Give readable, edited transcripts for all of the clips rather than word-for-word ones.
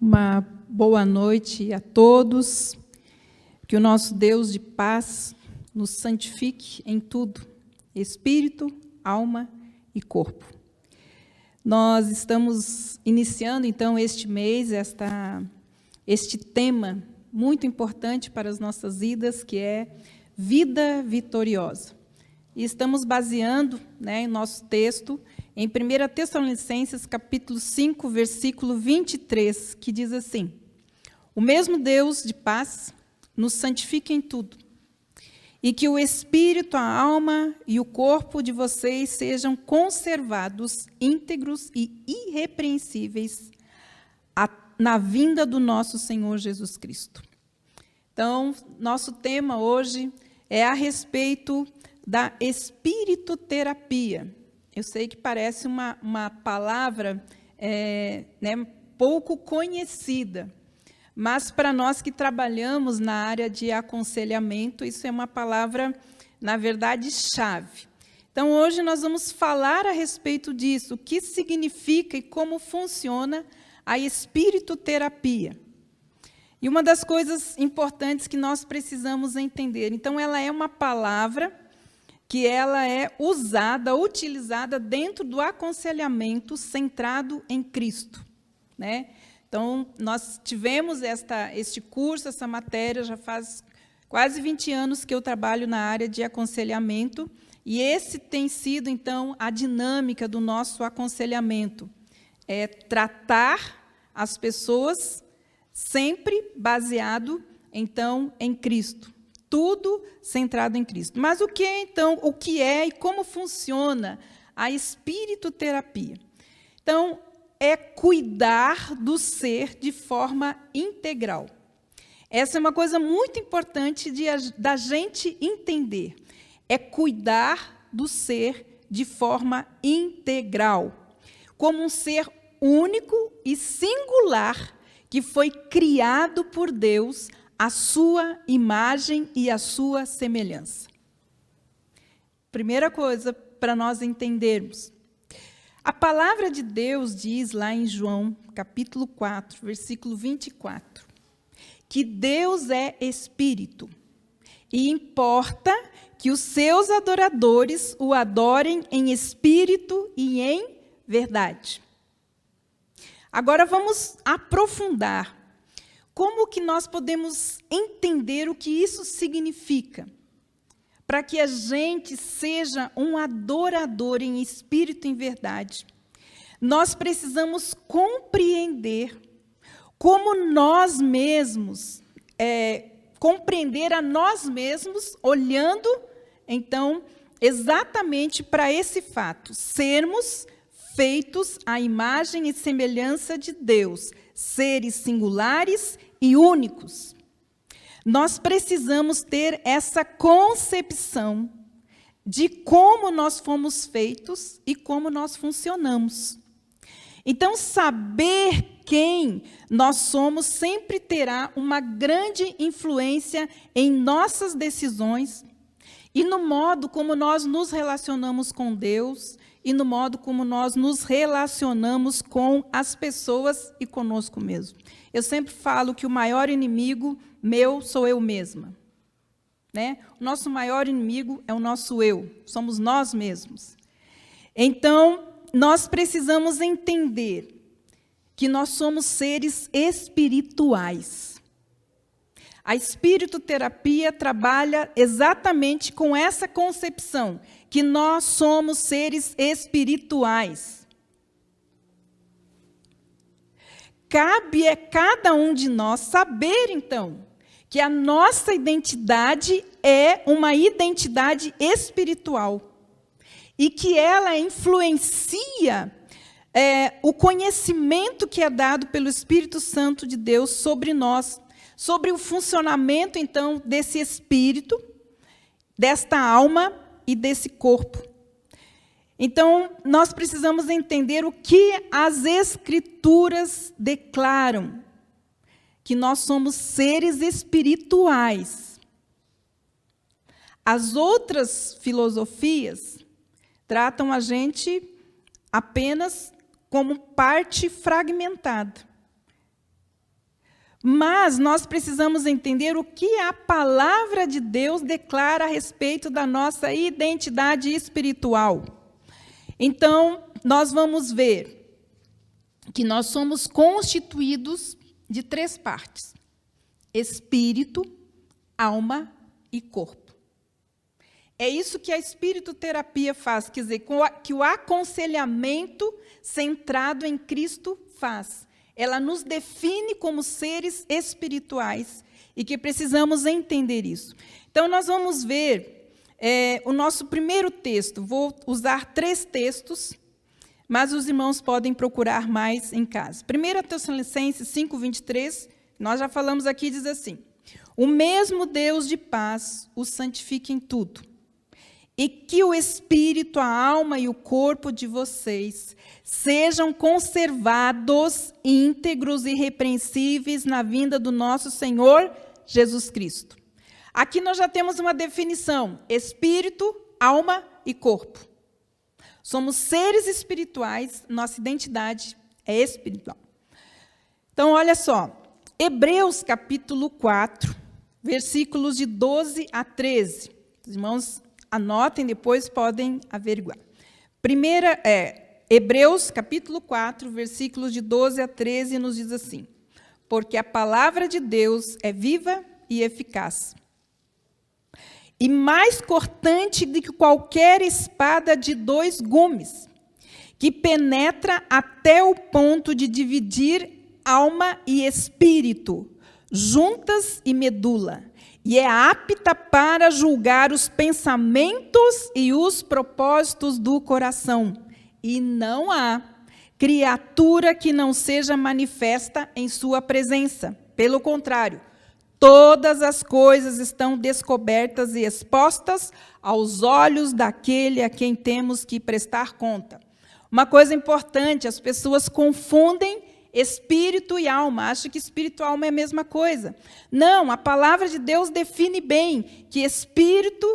Uma boa noite a todos. Que o nosso Deus de paz nos santifique em tudo, espírito, alma e corpo. Nós estamos iniciando, então, este mês, este tema muito importante para as nossas vidas, que é vida vitoriosa. E estamos baseando, em nosso texto em 1 Tessalonicenses, capítulo 5, versículo 23, que diz assim: o mesmo Deus de paz nos santifique em tudo, e que o espírito, a alma e o corpo de vocês sejam conservados íntegros e irrepreensíveis na vinda do nosso Senhor Jesus Cristo. Então, nosso tema hoje é a respeito da espiritoterapia. Eu sei que parece uma palavra pouco conhecida, mas para nós que trabalhamos na área de aconselhamento, isso é uma palavra, na verdade, chave. Então, hoje nós vamos falar a respeito disso, o que significa e como funciona a espiritoterapia. E uma das coisas importantes que nós precisamos entender, então, ela é uma palavra que ela é utilizada dentro do aconselhamento centrado em Cristo, Então, nós tivemos este curso, essa matéria, já faz quase 20 anos que eu trabalho na área de aconselhamento, e esse tem sido, então, a dinâmica do nosso aconselhamento, é tratar as pessoas sempre baseado, então, em Cristo. Tudo centrado em Cristo. Mas o que é e como funciona a espiritoterapia? Então, é cuidar do ser de forma integral. Essa é uma coisa muito importante da gente entender. É cuidar do ser de forma integral, como um ser único e singular que foi criado por Deus a sua imagem e a sua semelhança. Primeira coisa para nós entendermos. A palavra de Deus diz lá em João, capítulo 4, versículo 24, que Deus é espírito, e importa que os seus adoradores o adorem em espírito e em verdade. Agora vamos aprofundar. Como que nós podemos entender o que isso significa? Para que a gente seja um adorador em espírito e em verdade, nós precisamos compreender como nós mesmos, compreender a nós mesmos, olhando, então, exatamente para esse fato, sermos feitos à imagem e semelhança de Deus, seres singulares e únicos. Nós precisamos ter essa concepção de como nós fomos feitos e como nós funcionamos. Então, saber quem nós somos sempre terá uma grande influência em nossas decisões e no modo como nós nos relacionamos com Deus e no modo como nós nos relacionamos com as pessoas e conosco mesmo. Eu sempre falo que o maior inimigo meu sou eu mesma. O nosso maior inimigo é o nosso eu, somos nós mesmos. Então, nós precisamos entender que nós somos seres espirituais. A espiritoterapia trabalha exatamente com essa concepção, que nós somos seres espirituais. Cabe a cada um de nós saber, então, que a nossa identidade é uma identidade espiritual e que ela influencia o conhecimento que é dado pelo Espírito Santo de Deus sobre nós, sobre o funcionamento, então, desse espírito, desta alma e desse corpo. Então, nós precisamos entender o que as Escrituras declaram, que nós somos seres espirituais. As outras filosofias tratam a gente apenas como parte fragmentada. Mas nós precisamos entender o que a palavra de Deus declara a respeito da nossa identidade espiritual. Então, nós vamos ver que nós somos constituídos de 3 partes: espírito, alma e corpo. É isso que a espiritoterapia faz, quer dizer, que o aconselhamento centrado em Cristo faz. Ela nos define como seres espirituais e que precisamos entender isso. Então, nós vamos ver o nosso primeiro texto. Vou usar 3 textos, mas os irmãos podem procurar mais em casa. 1 Tessalonicenses 5:23, nós já falamos aqui, diz assim: o mesmo Deus de paz os santifique em tudo, e que o espírito, a alma e o corpo de vocês sejam conservados íntegros e irrepreensíveis na vinda do nosso Senhor Jesus Cristo. Aqui nós já temos uma definição: espírito, alma e corpo. Somos seres espirituais, nossa identidade é espiritual. Então, olha só, Hebreus capítulo 4, versículos de 12 a 13. Os irmãos anotem, depois podem averiguar. Hebreus, capítulo 4, versículos de 12 a 13, nos diz assim: porque a palavra de Deus é viva e eficaz, e mais cortante do que qualquer espada de 2 gumes, que penetra até o ponto de dividir alma e espírito, juntas e medula, e é apta para julgar os pensamentos e os propósitos do coração. E não há criatura que não seja manifesta em sua presença. Pelo contrário, todas as coisas estão descobertas e expostas aos olhos daquele a quem temos que prestar conta. Uma coisa importante, as pessoas confundem espírito e alma, acham que espírito e alma é a mesma coisa. Não, a palavra de Deus define bem que espírito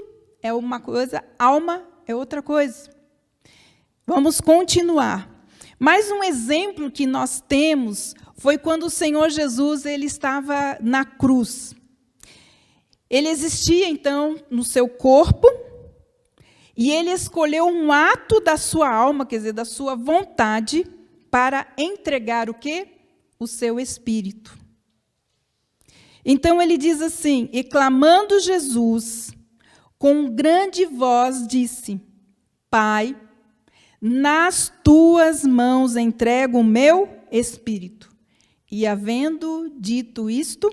é uma coisa, alma é outra coisa. Vamos continuar. Mais um exemplo que nós temos foi quando o Senhor Jesus ele estava na cruz. Ele existia, então, no seu corpo, e ele escolheu um ato da sua alma, quer dizer, da sua vontade, para entregar o quê? O seu espírito. Então, ele diz assim: e clamando Jesus, com grande voz disse: Pai, nas tuas mãos entrego o meu espírito. E, havendo dito isto,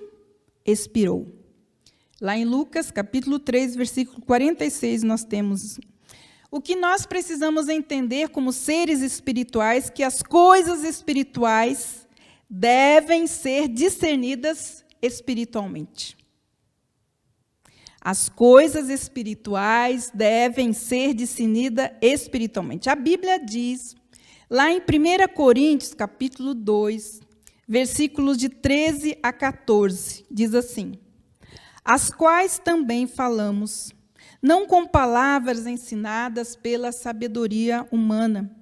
expirou. Lá em Lucas, capítulo 3, versículo 46, nós temos o que nós precisamos entender como seres espirituais, que as coisas espirituais devem ser discernidas espiritualmente. As coisas espirituais devem ser discernidas espiritualmente. A Bíblia diz, lá em 1 Coríntios, capítulo 2, versículos de 13 a 14, diz assim: as quais também falamos, não com palavras ensinadas pela sabedoria humana,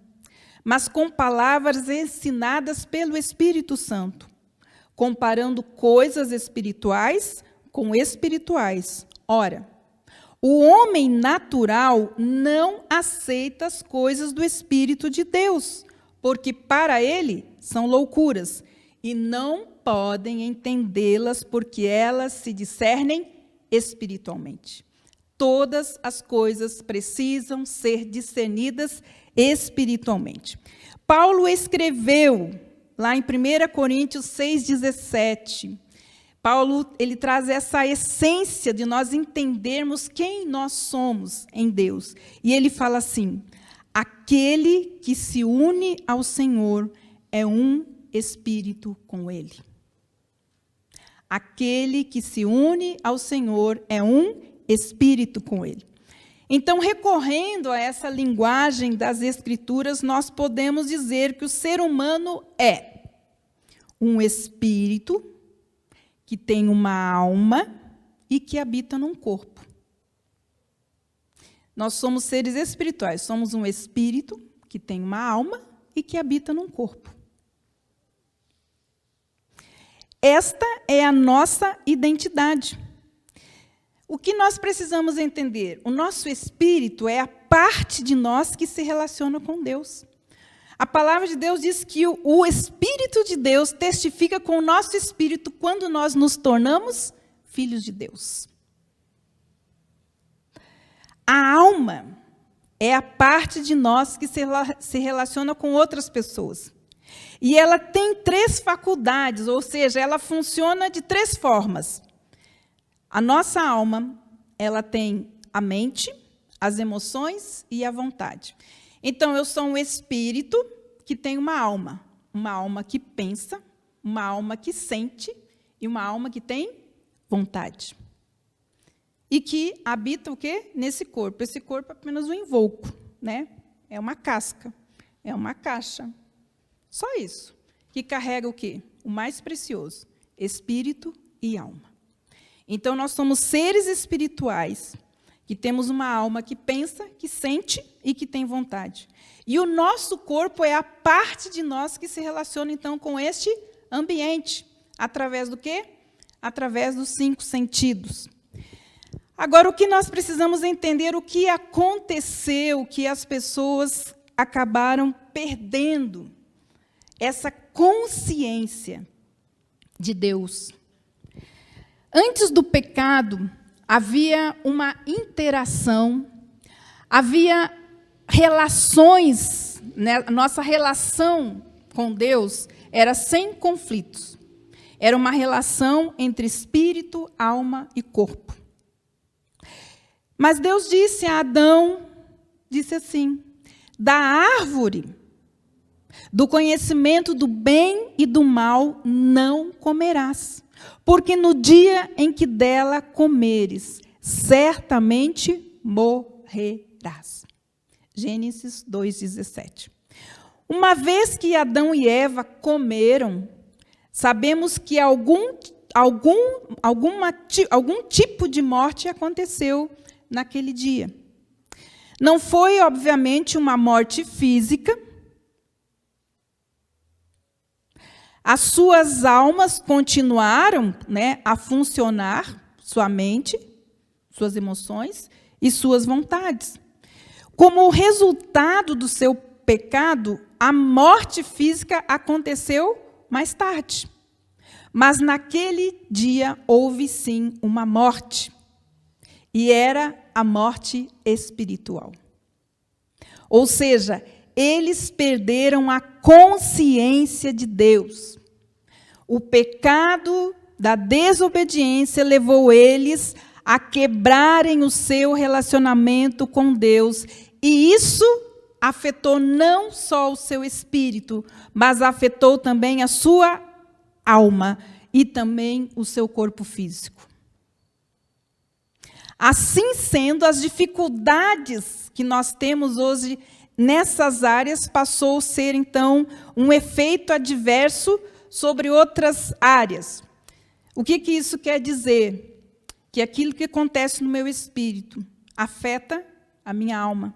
mas com palavras ensinadas pelo Espírito Santo, comparando coisas espirituais com espirituais. Ora, o homem natural não aceita as coisas do Espírito de Deus, porque para ele são loucuras, e não podem entendê-las, porque elas se discernem espiritualmente. Todas as coisas precisam ser discernidas espiritualmente. Paulo escreveu, lá em 1 Coríntios 6,17, Paulo ele traz essa essência de nós entendermos quem nós somos em Deus. E ele fala assim: aquele que se une ao Senhor é um espírito com Ele. Aquele que se une ao Senhor é um espírito com Ele. Então, recorrendo a essa linguagem das Escrituras, nós podemos dizer que o ser humano é um espírito que tem uma alma e que habita num corpo. Nós somos seres espirituais, somos um espírito que tem uma alma e que habita num corpo. Esta é a nossa identidade. O que nós precisamos entender? O nosso espírito é a parte de nós que se relaciona com Deus. A palavra de Deus diz que o Espírito de Deus testifica com o nosso espírito quando nós nos tornamos filhos de Deus. A alma é a parte de nós que se relaciona com outras pessoas. E ela tem 3 faculdades, ou seja, ela funciona de 3 formas. A nossa alma, ela tem a mente, as emoções e a vontade. Então, eu sou um espírito que tem uma alma que pensa, uma alma que sente e uma alma que tem vontade. E que habita o quê? Nesse corpo. Esse corpo é apenas um invólucro, né? É uma casca, é uma caixa. Só isso. Que carrega o quê? O mais precioso, espírito e alma. Então, nós somos seres espirituais, que temos uma alma que pensa, que sente e que tem vontade. E o nosso corpo é a parte de nós que se relaciona, então, com este ambiente. Através do quê? Através dos 5 sentidos. Agora, o que nós precisamos entender, o que aconteceu, que as pessoas acabaram perdendo essa consciência de Deus. Antes do pecado, havia uma interação, havia relações, né? Nossa relação com Deus era sem conflitos. Era uma relação entre espírito, alma e corpo. Mas Deus disse a Adão, disse assim, da árvore do conhecimento do bem e do mal não comerás, porque no dia em que dela comeres, certamente morrerás. Gênesis 2:17. Uma vez que Adão e Eva comeram, sabemos que algum tipo de morte aconteceu naquele dia. Não foi, obviamente, uma morte física. As suas almas continuaram, né, a funcionar, sua mente, suas emoções e suas vontades. Como resultado do seu pecado, a morte física aconteceu mais tarde. Mas naquele dia houve sim uma morte. E era a morte espiritual. Ou seja, eles perderam a consciência de Deus. O pecado da desobediência levou eles a quebrarem o seu relacionamento com Deus. E isso afetou não só o seu espírito, mas afetou também a sua alma e também o seu corpo físico. Assim sendo, as dificuldades que nós temos hoje nessas áreas passou a ser, então, um efeito adverso sobre outras áreas. O que isso quer dizer? Que aquilo que acontece no meu espírito afeta a minha alma,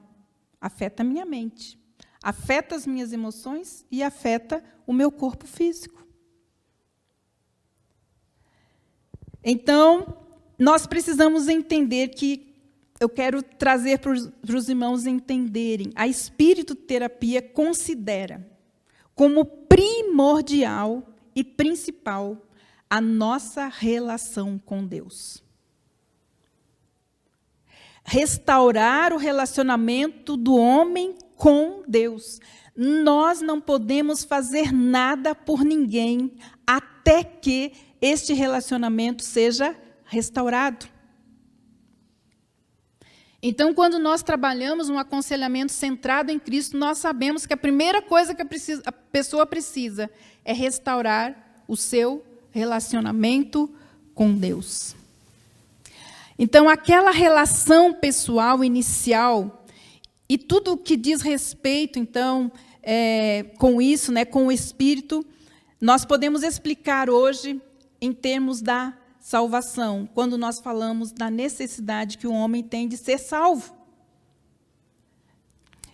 afeta a minha mente, afeta as minhas emoções e afeta o meu corpo físico. Então, nós precisamos entender que, eu quero trazer para os irmãos entenderem, a espírito-terapia considera como primordial e principal a nossa relação com Deus. Restaurar o relacionamento do homem com Deus. Nós não podemos fazer nada por ninguém até que este relacionamento seja restaurado. Então, quando nós trabalhamos um aconselhamento centrado em Cristo, nós sabemos que a primeira coisa que a pessoa precisa é restaurar o seu relacionamento com Deus. Então, aquela relação pessoal inicial e tudo o que diz respeito, então, com isso, né, com o Espírito, nós podemos explicar hoje em termos da salvação, quando nós falamos da necessidade que o homem tem de ser salvo.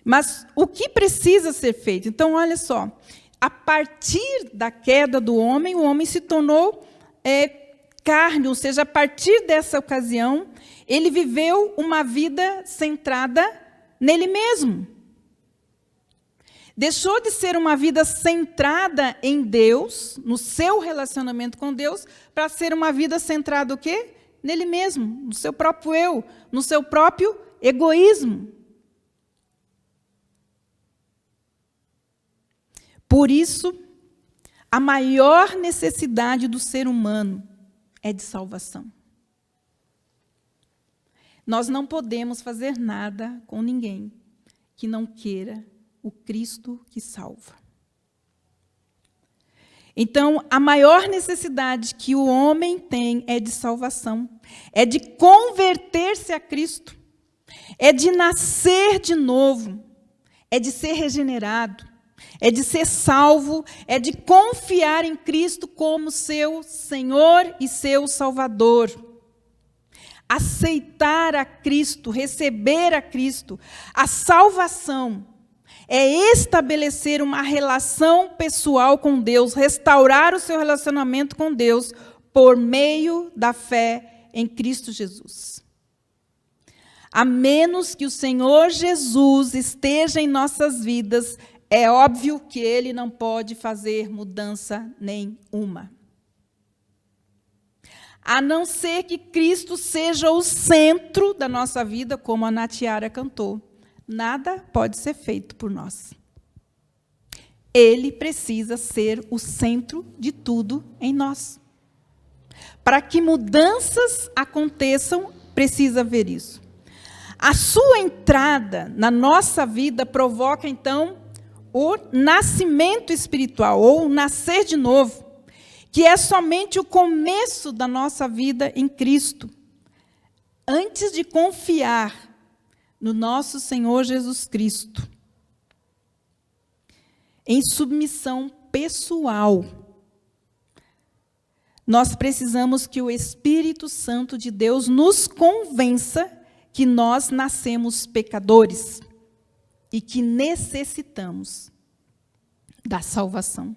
Mas o que precisa ser feito? Então, olha só, a partir da queda do homem, o homem se tornou carne, ou seja, a partir dessa ocasião, ele viveu uma vida centrada nele mesmo. Deixou de ser uma vida centrada em Deus, no seu relacionamento com Deus, para ser uma vida centrada o quê? Nele mesmo, no seu próprio eu, no seu próprio egoísmo. Por isso, a maior necessidade do ser humano é de salvação. Nós não podemos fazer nada com ninguém que não queira o Cristo que salva. Então, a maior necessidade que o homem tem é de salvação, é de converter-se a Cristo, é de nascer de novo, é de ser regenerado, é de ser salvo, é de confiar em Cristo como seu Senhor e seu Salvador. Aceitar a Cristo, receber a Cristo, a salvação é estabelecer uma relação pessoal com Deus, restaurar o seu relacionamento com Deus por meio da fé em Cristo Jesus. A menos que o Senhor Jesus esteja em nossas vidas, é óbvio que Ele não pode fazer mudança nenhuma. A não ser que Cristo seja o centro da nossa vida, como a Natiara cantou. Nada pode ser feito por nós. Ele precisa ser o centro de tudo em nós. Para que mudanças aconteçam, precisa ver isso. A sua entrada na nossa vida provoca, então, o nascimento espiritual, ou o nascer de novo, que é somente o começo da nossa vida em Cristo. Antes de confiar no nosso Senhor Jesus Cristo, em submissão pessoal, nós precisamos que o Espírito Santo de Deus nos convença que nós nascemos pecadores e que necessitamos da salvação.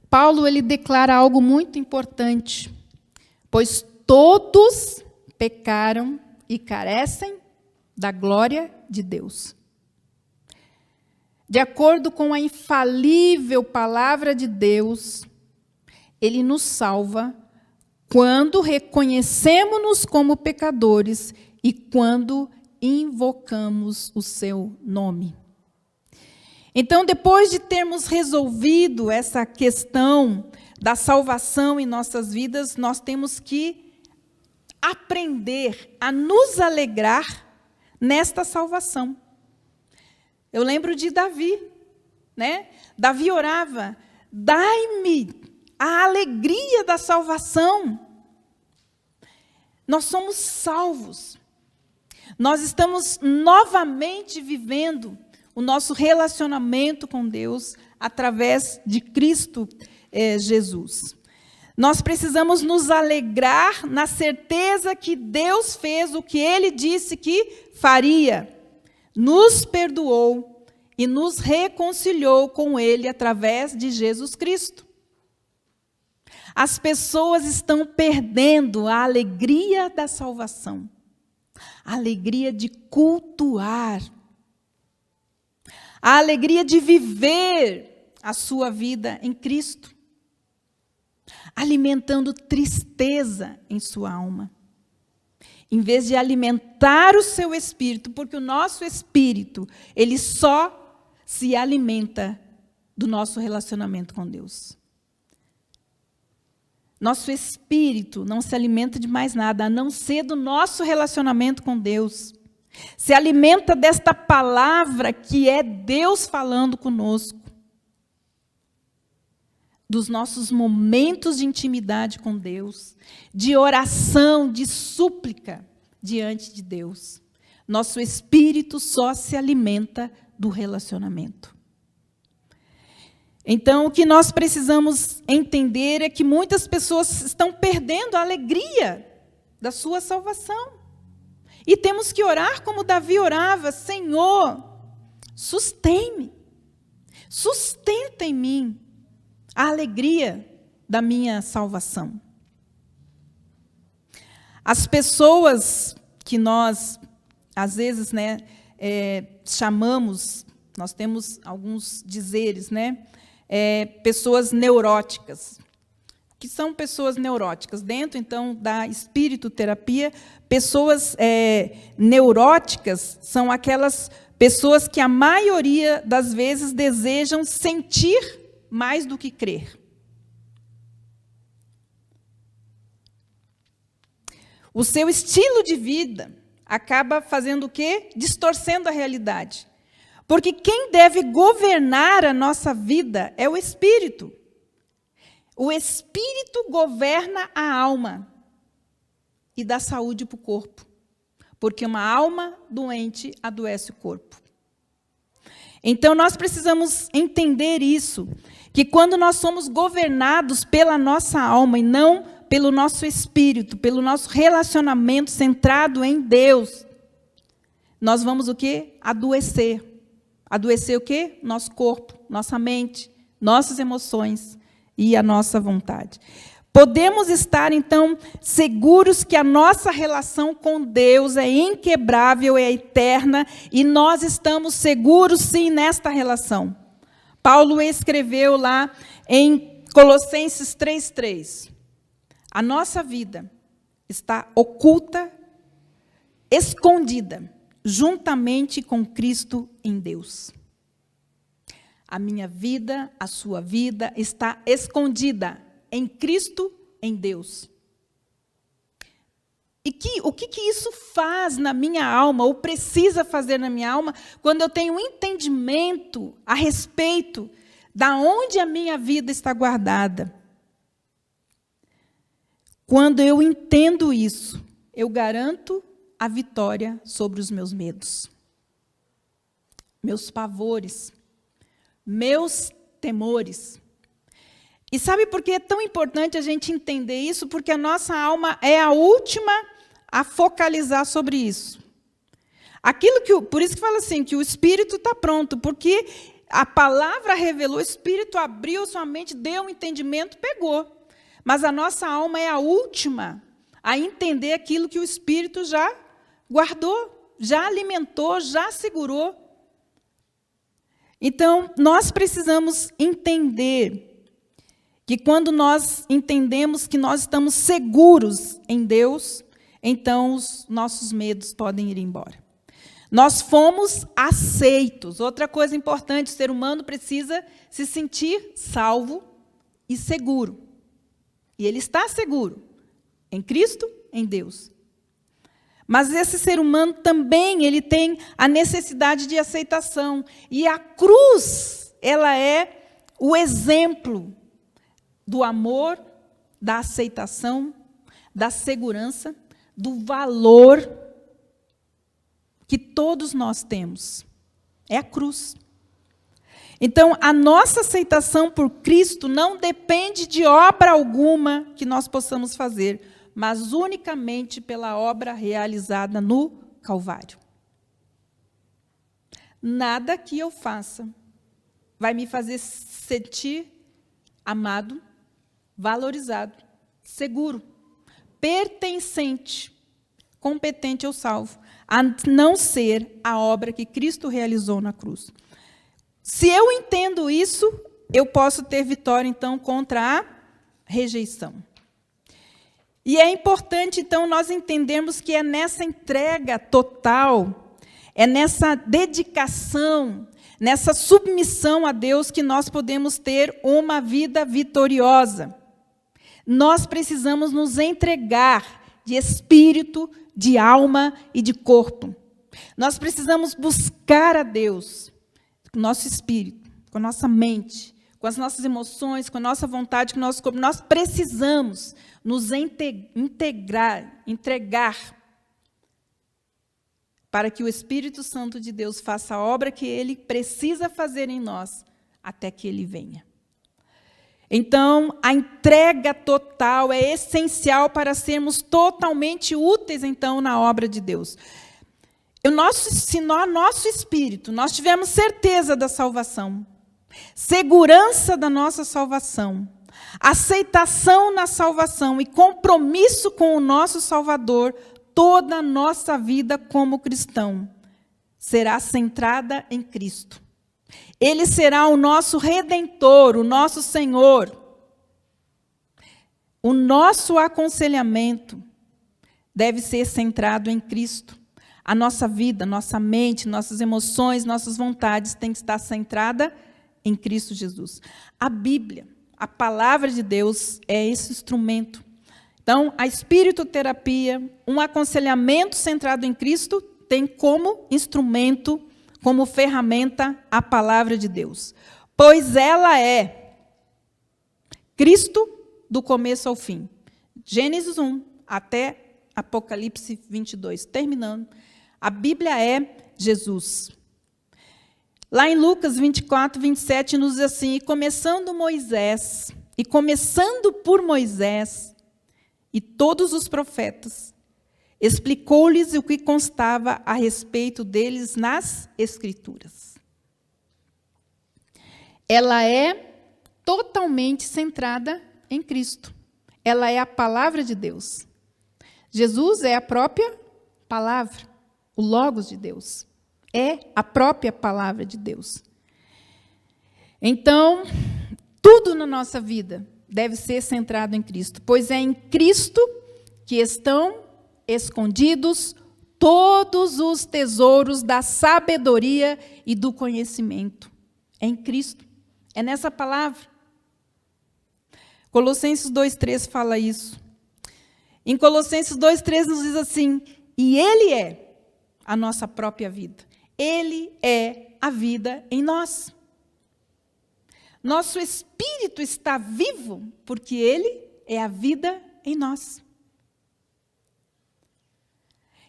Paulo, ele declara algo muito importante, pois todos pecaram e carecem da glória de Deus. De acordo com a infalível palavra de Deus, Ele nos salva quando reconhecemos-nos como pecadores e quando invocamos o seu nome. Então, depois de termos resolvido essa questão da salvação em nossas vidas, nós temos que aprender a nos alegrar nesta salvação. Eu lembro de Davi, né? Davi orava: dai-me a alegria da salvação. Nós somos salvos. Nós estamos novamente vivendo o nosso relacionamento com Deus através de Cristo Jesus. Nós precisamos nos alegrar na certeza que Deus fez o que Ele disse que faria. Nos perdoou e nos reconciliou com Ele através de Jesus Cristo. As pessoas estão perdendo a alegria da salvação, a alegria de cultuar, a alegria de viver a sua vida em Cristo, alimentando tristeza em sua alma, em vez de alimentar o seu espírito, porque o nosso espírito, ele só se alimenta do nosso relacionamento com Deus. Nosso espírito não se alimenta de mais nada, a não ser do nosso relacionamento com Deus. Se alimenta desta palavra que é Deus falando conosco. Dos nossos momentos de intimidade com Deus, de oração, de súplica diante de Deus. Nosso espírito só se alimenta do relacionamento. Então, o que nós precisamos entender é que muitas pessoas estão perdendo a alegria da sua salvação. E temos que orar como Davi orava: Senhor, sustém-me. Sustenta em mim a alegria da minha salvação. As pessoas que nós, às vezes, chamamos, nós temos alguns dizeres, pessoas neuróticas. O que são pessoas neuróticas? Dentro, então, da espiritoterapia, pessoas neuróticas são aquelas pessoas que a maioria das vezes desejam sentir mais do que crer. O seu estilo de vida acaba fazendo o quê? Distorcendo a realidade. Porque quem deve governar a nossa vida é o Espírito. O Espírito governa a alma e dá saúde para o corpo. Porque uma alma doente adoece o corpo. Então, nós precisamos entender isso, que quando nós somos governados pela nossa alma e não pelo nosso espírito, pelo nosso relacionamento centrado em Deus, nós vamos o quê? Adoecer. Adoecer o quê? Nosso corpo, nossa mente, nossas emoções e a nossa vontade. Podemos estar, então, seguros que a nossa relação com Deus é inquebrável, é eterna, e nós estamos seguros, sim, nesta relação. Paulo escreveu lá em Colossenses 3:3. A nossa vida está oculta, escondida, juntamente com Cristo em Deus. A minha vida, a sua vida está escondida em Cristo, em Deus. E o que isso faz na minha alma, ou precisa fazer na minha alma, quando eu tenho um entendimento a respeito da onde a minha vida está guardada? Quando eu entendo isso, eu garanto a vitória sobre os meus medos, meus pavores, meus temores. E sabe por que é tão importante a gente entender isso? Porque a nossa alma é a última a focalizar sobre isso. Por isso que fala assim, que o Espírito está pronto, porque a palavra revelou, o Espírito abriu sua mente, deu um entendimento, pegou. Mas a nossa alma é a última a entender aquilo que o Espírito já guardou, já alimentou, já segurou. Então, nós precisamos entender que quando nós entendemos que nós estamos seguros em Deus, então os nossos medos podem ir embora. Nós fomos aceitos. Outra coisa importante, o ser humano precisa se sentir salvo e seguro. E ele está seguro em Cristo, em Deus. Mas esse ser humano também ele tem a necessidade de aceitação. E a cruz, ela é o exemplo do amor, da aceitação, da segurança, do valor que todos nós temos. É a cruz. Então, a nossa aceitação por Cristo não depende de obra alguma que nós possamos fazer, mas unicamente pela obra realizada no Calvário. Nada que eu faça vai me fazer sentir amado, valorizado, seguro, pertencente, competente ou salvo, a não ser a obra que Cristo realizou na cruz. Se eu entendo isso, eu posso ter vitória, então, contra a rejeição. E é importante, então, nós entendermos que é nessa entrega total, é nessa dedicação, nessa submissão a Deus que nós podemos ter uma vida vitoriosa. Nós precisamos nos entregar de espírito, de alma e de corpo. Nós precisamos buscar a Deus com o nosso espírito, com a nossa mente, com as nossas emoções, com a nossa vontade, com o nosso corpo. Nós precisamos nos entregar para que o Espírito Santo de Deus faça a obra que Ele precisa fazer em nós, até que Ele venha. Então, a entrega total é essencial para sermos totalmente úteis, então, na obra de Deus. Se no nosso espírito nós tivermos certeza da salvação, segurança da nossa salvação, aceitação na salvação e compromisso com o nosso Salvador, toda a nossa vida como cristão será centrada em Cristo. Ele será o nosso Redentor, o nosso Senhor. O nosso aconselhamento deve ser centrado em Cristo. A nossa vida, nossa mente, nossas emoções, nossas vontades têm que estar centrada em Cristo Jesus. A Bíblia, a palavra de Deus, é esse instrumento. Então, a espiritoterapia, um aconselhamento centrado em Cristo, tem como instrumento, como ferramenta, a palavra de Deus. Pois ela é Cristo do começo ao fim. Gênesis 1 até Apocalipse 22, terminando. A Bíblia é Jesus. Lá em Lucas 24, 27, nos diz assim: e começando por Moisés e todos os profetas, explicou-lhes o que constava a respeito deles nas Escrituras. Ela é totalmente centrada em Cristo. Ela é a palavra de Deus. Jesus é a própria palavra, o Logos de Deus. É a própria palavra de Deus. Então, tudo na nossa vida deve ser centrado em Cristo, pois é em Cristo que estão escondidos todos os tesouros da sabedoria e do conhecimento. É em Cristo. É nessa palavra. Colossenses 2,3 fala isso. Em Colossenses 2,3 nos diz assim: e Ele é a nossa própria vida. Ele é a vida em nós. Nosso espírito está vivo porque Ele é a vida em nós.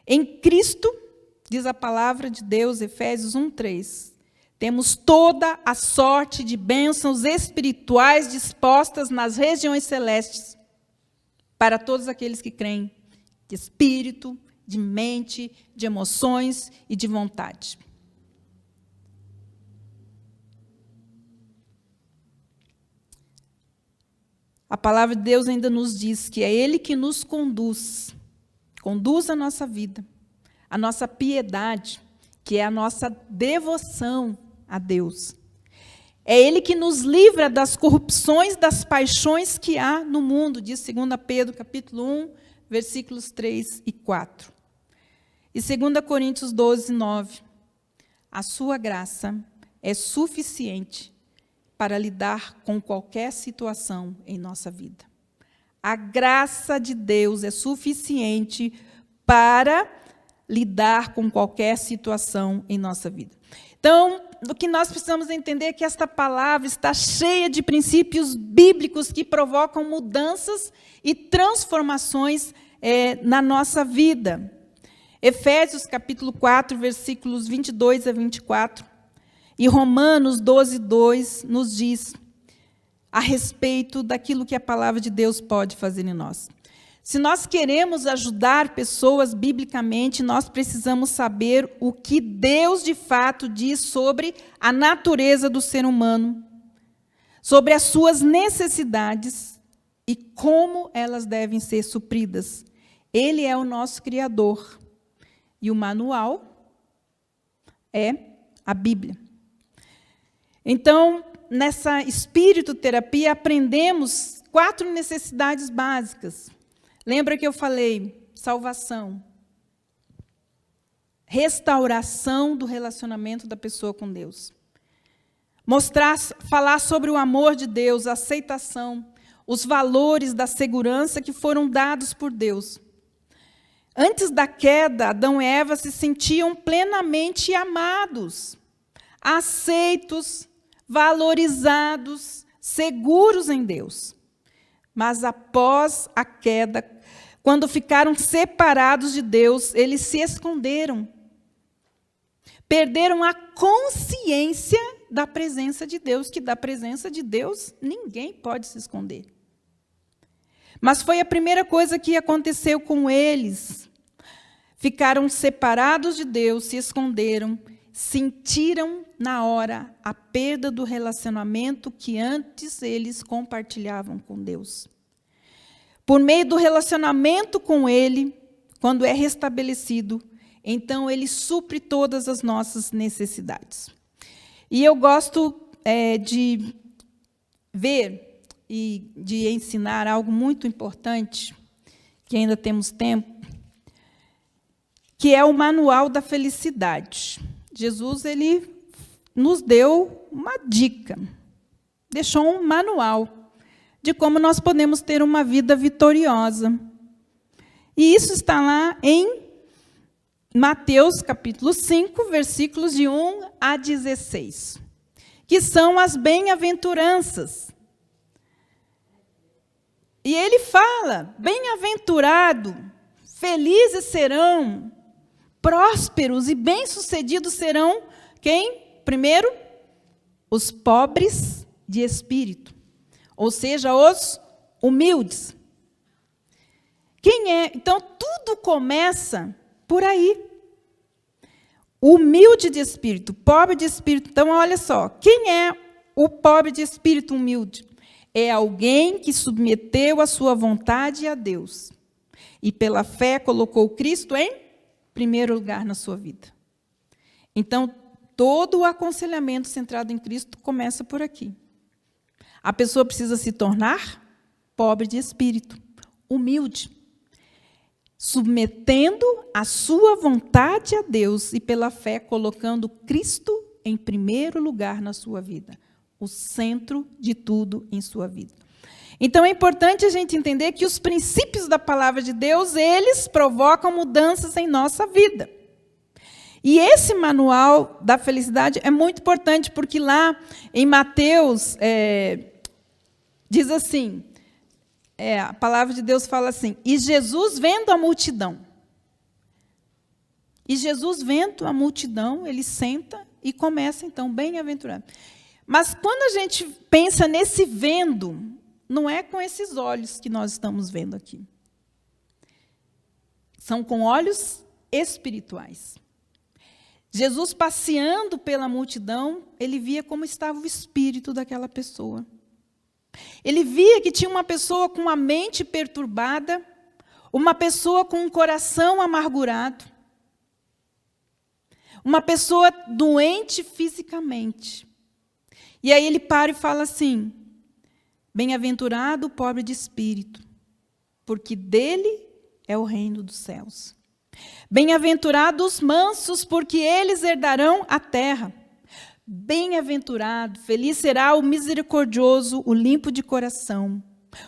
Em Cristo, diz a palavra de Deus, Efésios 1:3, temos toda a sorte de bênçãos espirituais dispostas nas regiões celestes para todos aqueles que creem, de espírito, de mente, de emoções e de vontade. A palavra de Deus ainda nos diz que é Ele que nos conduz a nossa vida, a nossa piedade, que é a nossa devoção a Deus. É Ele que nos livra das corrupções, das paixões que há no mundo, diz 2 Pedro, capítulo 1, versículos 3 e 4. E 2 Coríntios 12, 9. A sua graça é suficiente para lidar com qualquer situação em nossa vida. A graça de Deus é suficiente para lidar com qualquer situação em nossa vida. Então, o que nós precisamos entender é que esta palavra está cheia de princípios bíblicos que provocam mudanças e transformações na nossa vida. Efésios, capítulo 4, versículos 22 a 24, e Romanos 12, 2, nos diz a respeito daquilo que a palavra de Deus pode fazer em nós. Se nós queremos ajudar pessoas biblicamente, nós precisamos saber o que Deus, de fato, diz sobre a natureza do ser humano, sobre as suas necessidades e como elas devem ser supridas. Ele é o nosso Criador. E o manual é a Bíblia. Então, nessa espiritoterapia, aprendemos 4 necessidades básicas. Lembra que eu falei? Salvação. Restauração do relacionamento da pessoa com Deus. Falar sobre o amor de Deus, a aceitação, os valores da segurança que foram dados por Deus. Antes da queda, Adão e Eva se sentiam plenamente amados, aceitos, valorizados, seguros em Deus. Mas após a queda, quando ficaram separados de Deus, eles se esconderam. Perderam a consciência da presença de Deus, que da presença de Deus ninguém pode se esconder. Mas foi a primeira coisa que aconteceu com eles. Ficaram separados de Deus, se esconderam, sentiram na hora a perda do relacionamento que antes eles compartilhavam com Deus. Por meio do relacionamento com Ele, quando é restabelecido, então Ele supre todas as nossas necessidades. E eu gosto de ver e de ensinar algo muito importante, que ainda temos tempo, que é o manual da felicidade. Jesus, ele nos deu uma dica, deixou um manual de como nós podemos ter uma vida vitoriosa. E isso está lá em Mateus, capítulo 5, versículos de 1 a 16, que são as bem-aventuranças. E ele fala, bem-aventurado, felizes serão, prósperos e bem-sucedidos serão quem? Primeiro, os pobres de espírito, ou seja, os humildes. Quem é? Então, tudo começa por aí. Humilde de espírito, pobre de espírito. Então, olha só, quem é o pobre de espírito humilde? É alguém que submeteu a sua vontade a Deus e, pela fé, colocou Cristo em primeiro lugar na sua vida. Então, todo o aconselhamento centrado em Cristo começa por aqui. A pessoa precisa se tornar pobre de espírito, humilde, submetendo a sua vontade a Deus e, pela fé, colocando Cristo em primeiro lugar na sua vida, o centro de tudo em sua vida. Então, é importante a gente entender que os princípios da palavra de Deus, eles provocam mudanças em nossa vida. E esse manual da felicidade é muito importante, porque lá em Mateus, diz assim, a palavra de Deus fala assim, e Jesus vendo a multidão. E Jesus vendo a multidão, ele senta e começa, então, bem-aventurado. Mas quando a gente pensa nesse vendo, não é com esses olhos que nós estamos vendo aqui. São com olhos espirituais. Jesus, passeando pela multidão, ele via como estava o espírito daquela pessoa. Ele via que tinha uma pessoa com a mente perturbada, uma pessoa com um coração amargurado, uma pessoa doente fisicamente. E aí ele para e fala assim, bem-aventurado o pobre de espírito, porque dele é o reino dos céus. Bem-aventurados os mansos, porque eles herdarão a terra. Bem-aventurado, feliz será o misericordioso, o limpo de coração,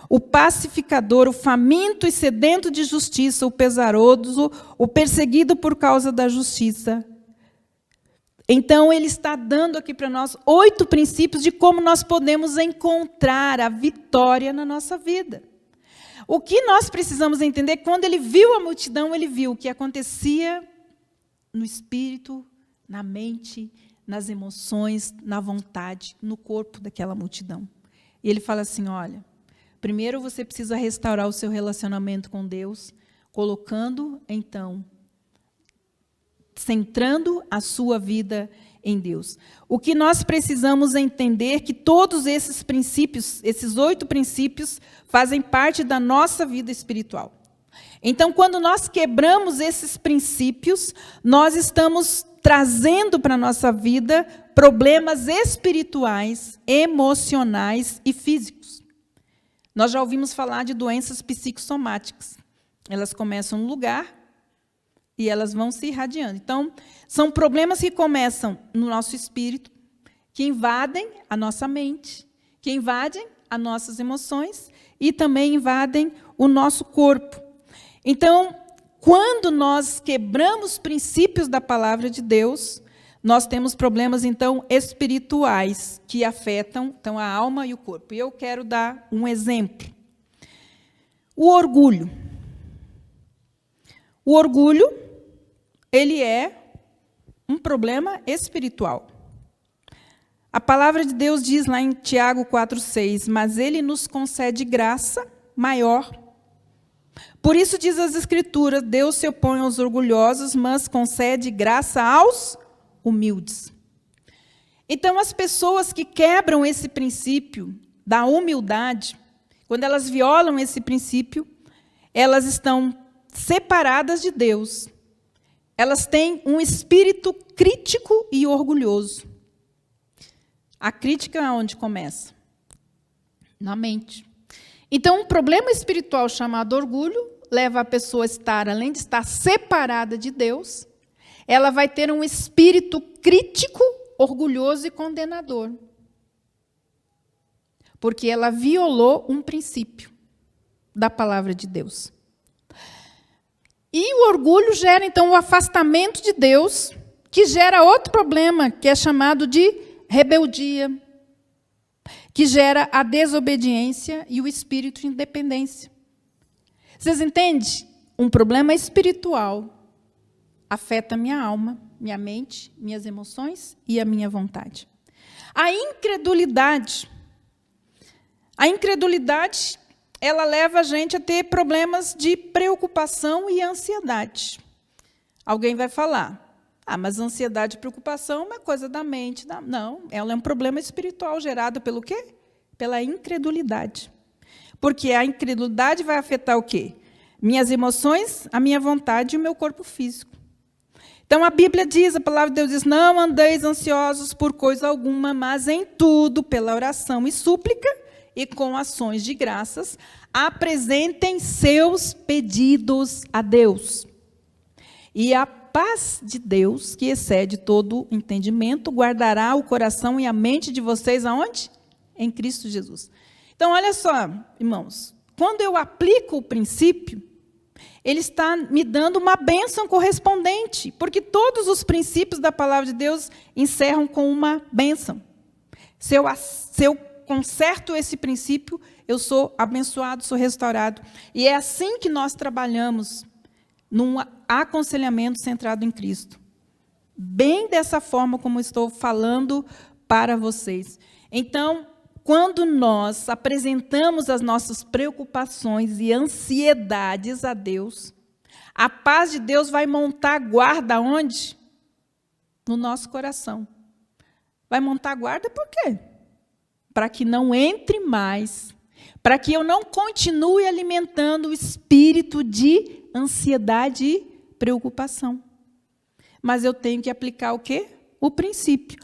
o pacificador, o faminto e sedento de justiça, o pesaroso, o perseguido por causa da justiça. Então, ele está dando aqui para nós 8 princípios de como nós podemos encontrar a vitória na nossa vida. O que nós precisamos entender, quando ele viu a multidão, ele viu o que acontecia no espírito, na mente, nas emoções, na vontade, no corpo daquela multidão. E ele fala assim, olha, primeiro você precisa restaurar o seu relacionamento com Deus, colocando, então, centrando a sua vida em Deus. O que nós precisamos entender é que todos esses princípios, esses 8 princípios, fazem parte da nossa vida espiritual. Então, quando nós quebramos esses princípios, nós estamos trazendo para a nossa vida problemas espirituais, emocionais e físicos. Nós já ouvimos falar de doenças psicossomáticas. Elas começam no lugar e elas vão se irradiando. Então, são problemas que começam no nosso espírito, que invadem a nossa mente, que invadem as nossas emoções e também invadem o nosso corpo. Então, quando nós quebramos princípios da palavra de Deus, nós temos problemas, então, espirituais, que afetam, então, a alma e o corpo. E eu quero dar um exemplo. O orgulho. O orgulho, ele é um problema espiritual. A palavra de Deus diz lá em Tiago 4,6, mas ele nos concede graça maior. Por isso diz as Escrituras, Deus se opõe aos orgulhosos, mas concede graça aos humildes. Então, as pessoas que quebram esse princípio da humildade, quando elas violam esse princípio, elas estão separadas de Deus. Elas têm um espírito crítico e orgulhoso. A crítica onde começa? Na mente. Então, um problema espiritual chamado orgulho leva a pessoa a estar, além de estar separada de Deus, ela vai ter um espírito crítico, orgulhoso e condenador. Porque ela violou um princípio da palavra de Deus. E o orgulho gera, então, o afastamento de Deus, que gera outro problema, que é chamado de rebeldia, que gera a desobediência e o espírito de independência. Vocês entendem? Um problema espiritual afeta minha alma, minha mente, minhas emoções e a minha vontade. A incredulidade, ela leva a gente a ter problemas de preocupação e ansiedade. Alguém vai falar, mas ansiedade e preocupação é uma coisa da mente. Não, ela é um problema espiritual gerado pelo quê? Pela incredulidade. Porque a incredulidade vai afetar o quê? Minhas emoções, a minha vontade e o meu corpo físico. Então, a Bíblia diz, a palavra de Deus diz, não andeis ansiosos por coisa alguma, mas em tudo, pela oração e súplica, e com ações de graças, apresentem seus pedidos a Deus. E a paz de Deus, que excede todo entendimento, guardará o coração e a mente de vocês aonde? Em Cristo Jesus. Então, olha só, irmãos, quando eu aplico o princípio, ele está me dando uma bênção correspondente, porque todos os princípios da palavra de Deus encerram com uma bênção. Se eu conserto esse princípio, eu sou abençoado, sou restaurado. E é assim que nós trabalhamos num aconselhamento centrado em Cristo. Bem dessa forma como estou falando para vocês. Então, quando nós apresentamos as nossas preocupações e ansiedades a Deus, a paz de Deus vai montar guarda onde? No nosso coração. Vai montar guarda por quê? Para que não entre mais, para que eu não continue alimentando o espírito de ansiedade e preocupação. Mas eu tenho que aplicar o quê? O princípio.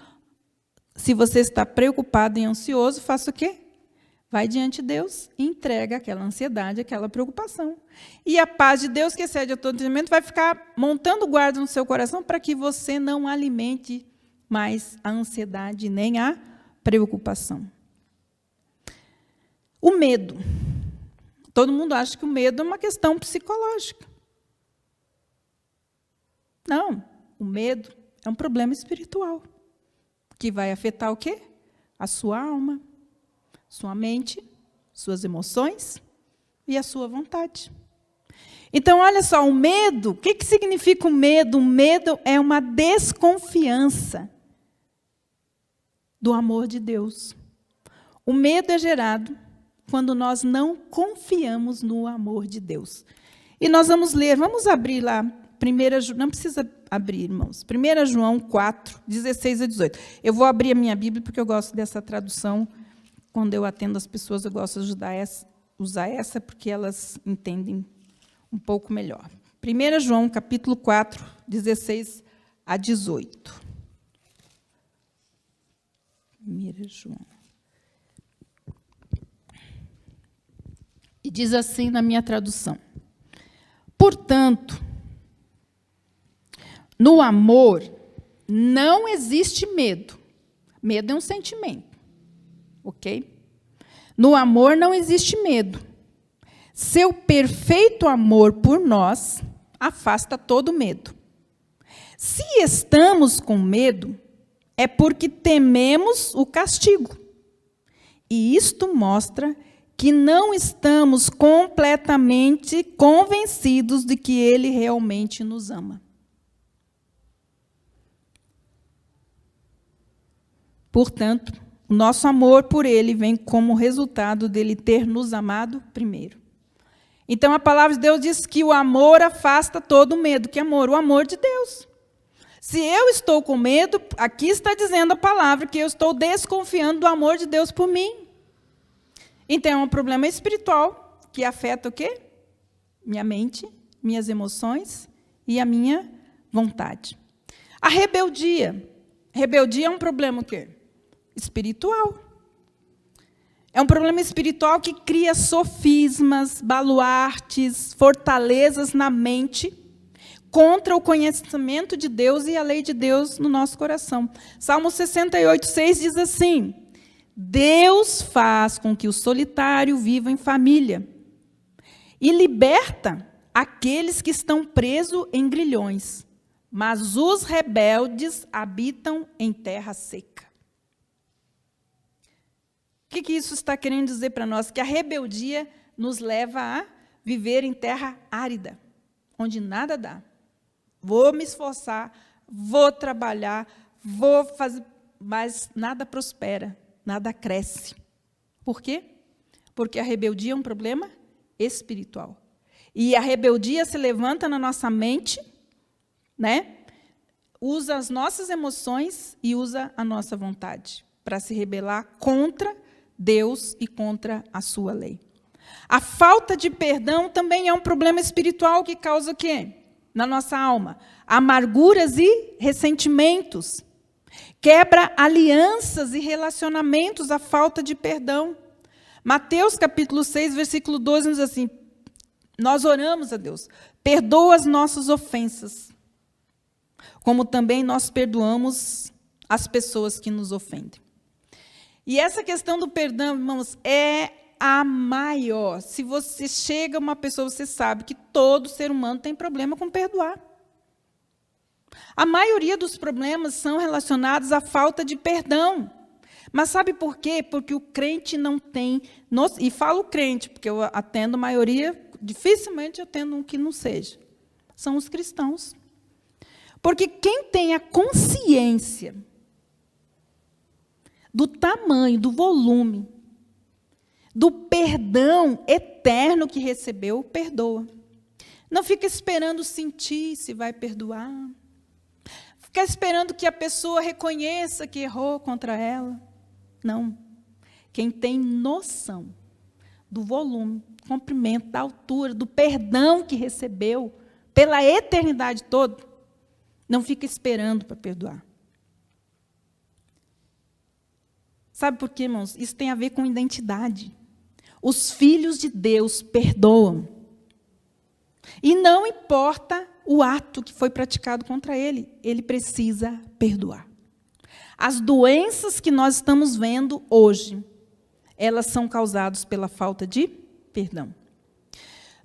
Se você está preocupado e ansioso, faça o quê? Vai diante de Deus e entrega aquela ansiedade, aquela preocupação. E a paz de Deus, que excede a todo entendimento, vai ficar montando guarda no seu coração para que você não alimente mais a ansiedade nem a preocupação. O medo. Todo mundo acha que o medo é uma questão psicológica. Não, o medo é um problema espiritual, que vai afetar o quê? A sua alma, sua mente, suas emoções e a sua vontade. Então, olha só, o medo, o que significa o medo? O medo é uma desconfiança do amor de Deus. O medo é gerado quando nós não confiamos no amor de Deus. E nós vamos ler, vamos abrir lá, não precisa abrir, irmãos, 1 João 4, 16 a 18. Eu vou abrir a minha Bíblia, porque eu gosto dessa tradução. Quando eu atendo as pessoas, eu gosto de usar essa, porque elas entendem um pouco melhor. 1 João, capítulo 4, 16 a 18. 1 João. E diz assim na minha tradução: portanto, no amor não existe medo. Medo é um sentimento, ok? No amor não existe medo. Seu perfeito amor por nós afasta todo medo. Se estamos com medo, é porque tememos o castigo. E isto mostra que não estamos completamente convencidos de que Ele realmente nos ama. Portanto, o nosso amor por Ele vem como resultado dele ter nos amado primeiro. Então, a palavra de Deus diz que o amor afasta todo medo. Que amor? O amor de Deus. Se eu estou com medo, aqui está dizendo a palavra que eu estou desconfiando do amor de Deus por mim. Então, é um problema espiritual que afeta o quê? Minha mente, minhas emoções e a minha vontade. A rebeldia. Rebeldia é um problema o quê? Espiritual. É um problema espiritual que cria sofismas, baluartes, fortalezas na mente contra o conhecimento de Deus e a lei de Deus no nosso coração. Salmo 68:6 diz assim: Deus faz com que o solitário viva em família e liberta aqueles que estão presos em grilhões, mas os rebeldes habitam em terra seca. O que isso está querendo dizer para nós? Que a rebeldia nos leva a viver em terra árida, onde nada dá. Vou me esforçar, vou trabalhar, vou fazer, mas nada prospera, nada cresce. Por quê? Porque a rebeldia é um problema espiritual. E a rebeldia se levanta na nossa mente, né? Usa as nossas emoções e usa a nossa vontade para se rebelar contra Deus e contra a sua lei. A falta de perdão também é um problema espiritual que causa o quê? Na nossa alma, amarguras e ressentimentos. Quebra alianças e relacionamentos, a falta de perdão. Mateus capítulo 6, versículo 12, diz assim: nós oramos a Deus, perdoa as nossas ofensas, como também nós perdoamos as pessoas que nos ofendem. E essa questão do perdão, irmãos, é a maior. Se você chega a uma pessoa, você sabe que todo ser humano tem problema com perdoar. A maioria dos problemas são relacionados à falta de perdão. Mas sabe por quê? Porque o crente não tem... E falo crente, porque eu atendo a maioria, dificilmente eu atendo um que não seja. São os cristãos. Porque quem tem a consciência do tamanho, do volume, do perdão eterno que recebeu, perdoa. Não fica esperando sentir se vai perdoar. Fica esperando que a pessoa reconheça que errou contra ela. Não. Quem tem noção do volume, do comprimento, da altura, do perdão que recebeu pela eternidade toda, não fica esperando para perdoar. Sabe por quê, irmãos? Isso tem a ver com identidade. Os filhos de Deus perdoam. E não importa o ato que foi praticado contra ele, ele precisa perdoar. As doenças que nós estamos vendo hoje, elas são causadas pela falta de perdão.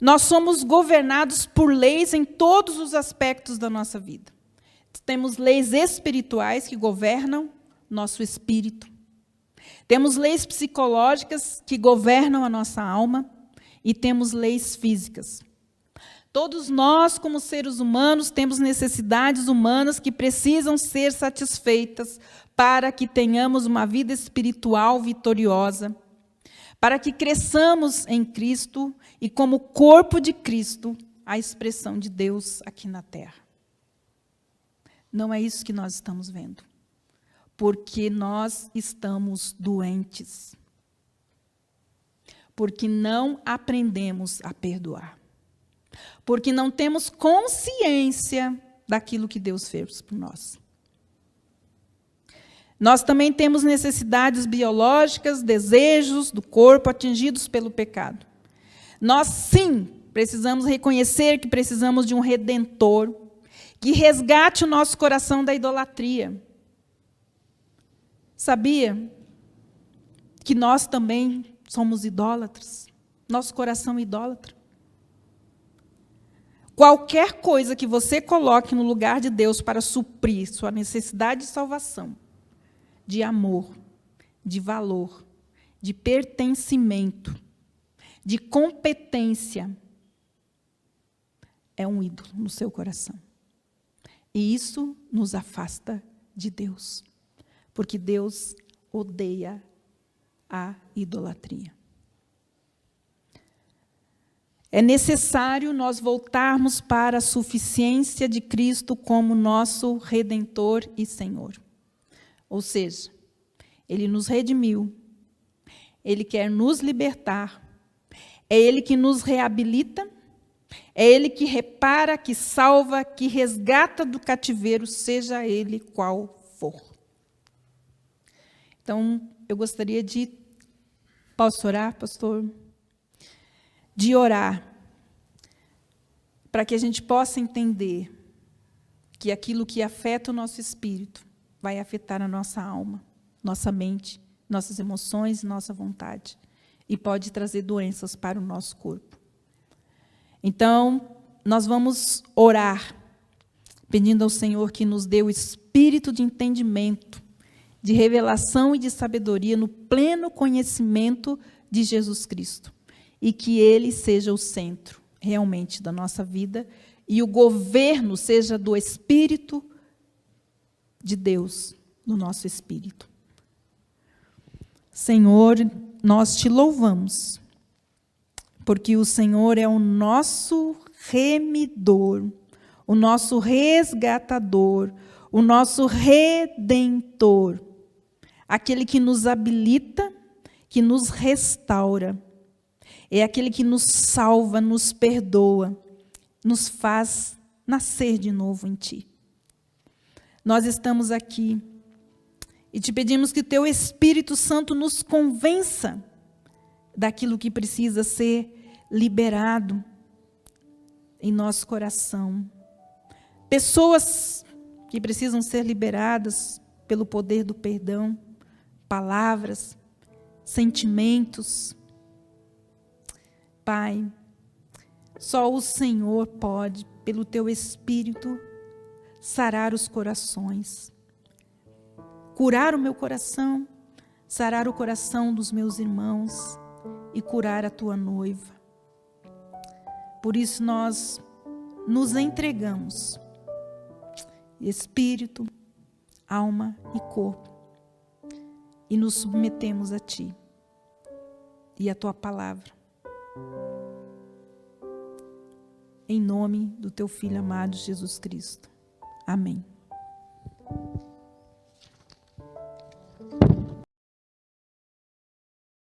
Nós somos governados por leis em todos os aspectos da nossa vida. Temos leis espirituais que governam nosso espírito. Temos leis psicológicas que governam a nossa alma e temos leis físicas. Todos nós, como seres humanos, temos necessidades humanas que precisam ser satisfeitas para que tenhamos uma vida espiritual vitoriosa, para que cresçamos em Cristo e, como corpo de Cristo, a expressão de Deus aqui na terra. Não é isso que nós estamos vendo. Porque nós estamos doentes. Porque não aprendemos a perdoar. Porque não temos consciência daquilo que Deus fez por nós. Nós também temos necessidades biológicas, desejos do corpo atingidos pelo pecado. Nós, sim, precisamos reconhecer que precisamos de um redentor que resgate o nosso coração da idolatria. Sabia que nós também somos idólatras? Nosso coração é idólatra. Qualquer coisa que você coloque no lugar de Deus para suprir sua necessidade de salvação, de amor, de valor, de pertencimento, de competência, é um ídolo no seu coração. E isso nos afasta de Deus. Porque Deus odeia a idolatria. é necessário nós voltarmos para a suficiência de Cristo como nosso Redentor e Senhor. Ou seja, Ele nos redimiu, Ele quer nos libertar, é Ele que nos reabilita, é Ele que repara, que salva, que resgata do cativeiro, seja Ele qual for. Então, eu gostaria de... Posso orar, pastor? De orar, para que a gente possa entender que aquilo que afeta o nosso espírito vai afetar a nossa alma, nossa mente, nossas emoções, nossa vontade, e pode trazer doenças para o nosso corpo. Então, nós vamos orar, pedindo ao Senhor que nos dê o espírito de entendimento, de revelação e de sabedoria no pleno conhecimento de Jesus Cristo, e que Ele seja o centro, realmente, da nossa vida, e o governo seja do Espírito de Deus, no nosso espírito. Senhor, nós te louvamos, porque o Senhor é o nosso remidor, o nosso resgatador, o nosso redentor, aquele que nos habilita, que nos restaura, é aquele que nos salva, nos perdoa, nos faz nascer de novo em Ti. Nós estamos aqui e te pedimos que Teu Espírito Santo nos convença daquilo que precisa ser liberado em nosso coração. Pessoas que precisam ser liberadas pelo poder do perdão, palavras, sentimentos. Pai, só o Senhor pode, pelo Teu Espírito, sarar os corações, curar o meu coração, sarar o coração dos meus irmãos e curar a Tua noiva. Por isso nós nos entregamos, espírito, alma e corpo, e nos submetemos a Ti e a Tua palavra. Em nome do Teu Filho amado Jesus Cristo. Amém.